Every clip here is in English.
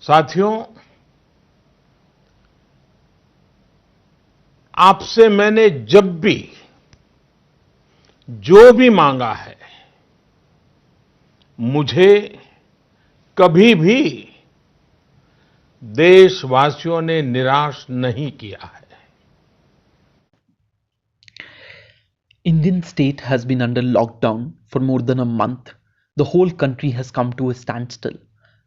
साथियों, आपसे मैंने जब भी जो भी मांगा है, मुझे कभी भी देशवासियों ने निराश नहीं किया है। Indian state has been under lockdown for more than a month. The whole country has come to a standstill.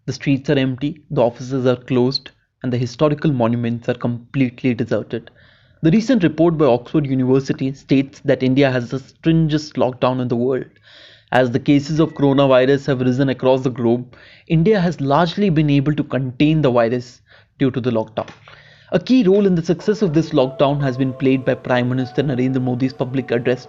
The streets are empty, the offices are closed, and the historical monuments are completely deserted. The recent report by Oxford University states that India has the stringest lockdown in the world. As the cases of coronavirus have risen across the globe, India has largely been able to contain the virus due to the lockdown. A key role in the success of this lockdown has been played by Prime Minister Narendra Modi's public address.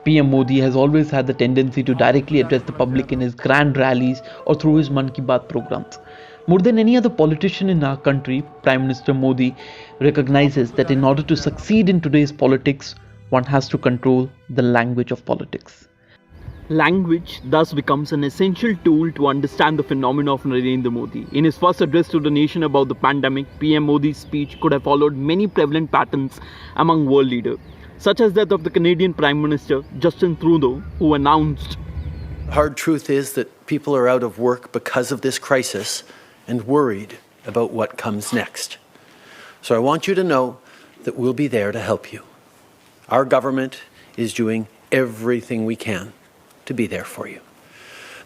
PM Modi has always had the tendency to directly address the public in his grand rallies or through his Mann Ki Baat programs. More than any other politician in our country, Prime Minister Modi recognizes that in order to succeed in today's politics, one has to control the language of politics. Language thus becomes an essential tool to understand the phenomena of Narendra Modi. In his first address to the nation about the pandemic, PM Modi's speech could have followed many prevalent patterns among world leaders, such as that of the Canadian Prime Minister Justin Trudeau, who announced, "Hard truth is that people are out of work because of this crisis and worried about what comes next. So I want you to know that we'll be there to help you. Our government is doing everything we can to be there for you.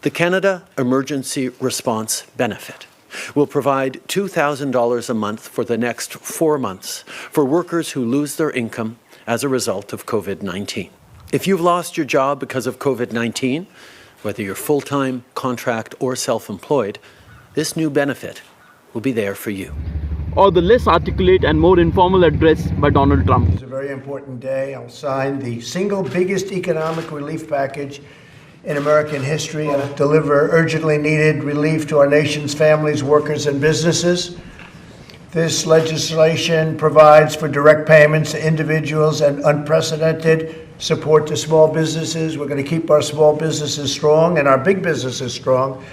The Canada Emergency Response Benefit will provide $2,000 a month for the next 4 months for workers who lose their income as a result of COVID-19. If you've lost your job because of COVID-19, whether you're full-time, contract, or self-employed, this new benefit will be there for you." or the less articulate and more informal address by Donald Trump. It's a very important day. I'll sign the single biggest economic relief package in American history and deliver urgently needed relief to our nation's families, workers, and businesses. This legislation provides for direct payments to individuals and unprecedented support to small businesses. We're going to keep our small businesses strong and our big businesses strong,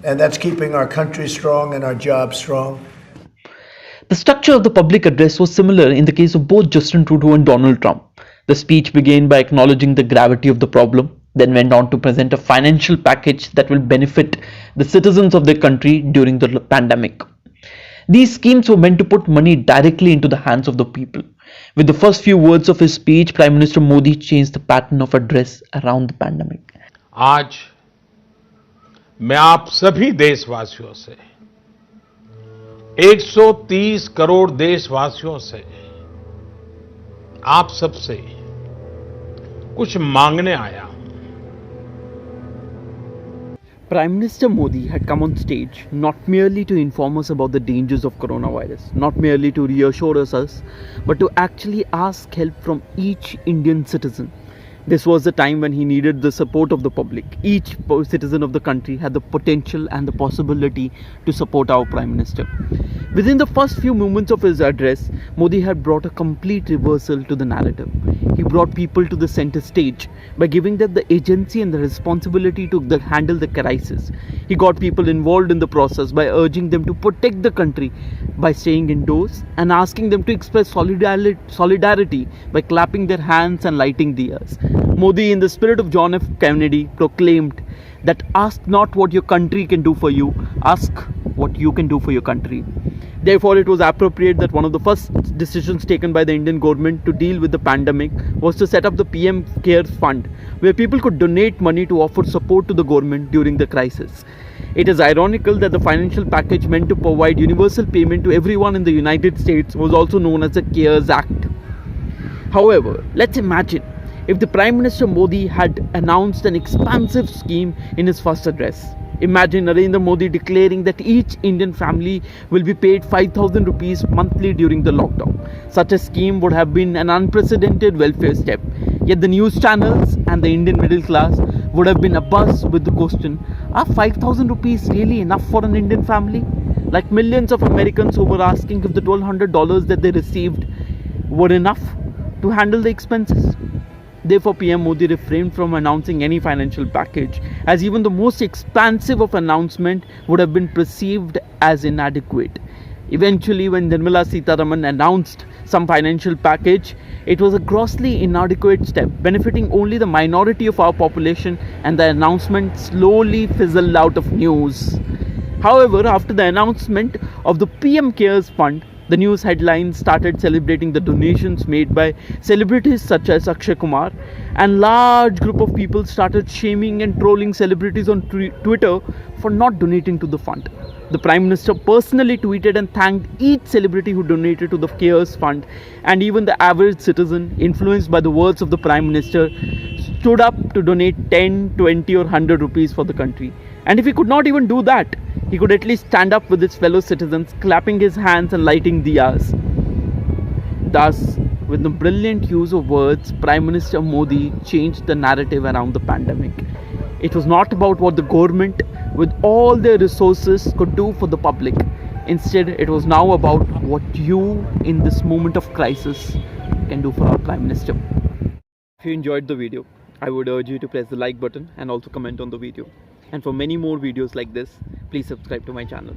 and that's keeping our country strong and our jobs strong. The structure of the public address was similar in the case of both Justin Trudeau and Donald Trump. The speech began by acknowledging the gravity of the problem, then went on to present a financial package that will benefit the citizens of their country during the pandemic. These schemes were meant to put money directly into the hands of the people. With the first few words of his speech, Prime Minister Modi changed the pattern of address around the pandemic. आज मैं आप सभी देशवासियों से 130 करोड़ देशवासियों से आप सबसे कुछ मांगने आया हूं। Prime Minister Modi had come on stage not merely to inform us about the dangers of coronavirus, not merely to reassure us, but to actually ask help from each Indian citizen. This was the time when he needed the support of the public. Each citizen of the country had the potential and the possibility to support our Prime Minister. Within the first few moments of his address, Modi had brought a complete reversal to the narrative. He brought people to the center stage by giving them the agency and the responsibility to handle the crisis. He got people involved in the process by urging them to protect the country by staying indoors and asking them to express solidarity by clapping their hands and lighting diyas. Modi, in the spirit of John F. Kennedy, proclaimed that ask not what your country can do for you, ask what you can do for your country. Therefore, it was appropriate that one of the first decisions taken by the Indian government to deal with the pandemic was to set up the PM CARES Fund, where people could donate money to offer support to the government during the crisis. It is ironical that the financial package meant to provide universal payment to everyone in the United States was also known as the CARES Act. However, let's imagine if the Prime Minister Modi had announced an expansive scheme in his first address. Imagine Narendra Modi declaring that each Indian family will be paid 5,000 rupees monthly during the lockdown. Such a scheme would have been an unprecedented welfare step. Yet the news channels and the Indian middle class would have been abuzz with the question, are 5,000 rupees really enough for an Indian family? Like millions of Americans who were asking if the $1,200 that they received were enough to handle the expenses. Therefore, PM Modi refrained from announcing any financial package, as even the most expansive of announcement would have been perceived as inadequate. Eventually, when Nirmala Sitharaman announced some financial package, it was a grossly inadequate step, benefiting only the minority of our population, and the announcement slowly fizzled out of news. However, after the announcement of the PM Cares Fund, the news headlines started celebrating the donations made by celebrities such as Akshay Kumar, and large group of people started shaming and trolling celebrities on Twitter for not donating to the fund. The Prime Minister personally tweeted and thanked each celebrity who donated to the Cares Fund, and even the average citizen, influenced by the words of the Prime Minister, stood up to donate 10, 20 or 100 rupees for the country. And if he could not even do that, he could at least stand up with his fellow citizens, clapping his hands and lighting diyas. Thus, with the brilliant use of words, Prime Minister Modi changed the narrative around the pandemic. It was not about what the government, with all their resources, could do for the public. Instead, it was now about what you, in this moment of crisis, can do for our Prime Minister. If you enjoyed the video, I would urge you to press the like button and also comment on the video. And for many more videos like this, please subscribe to my channel.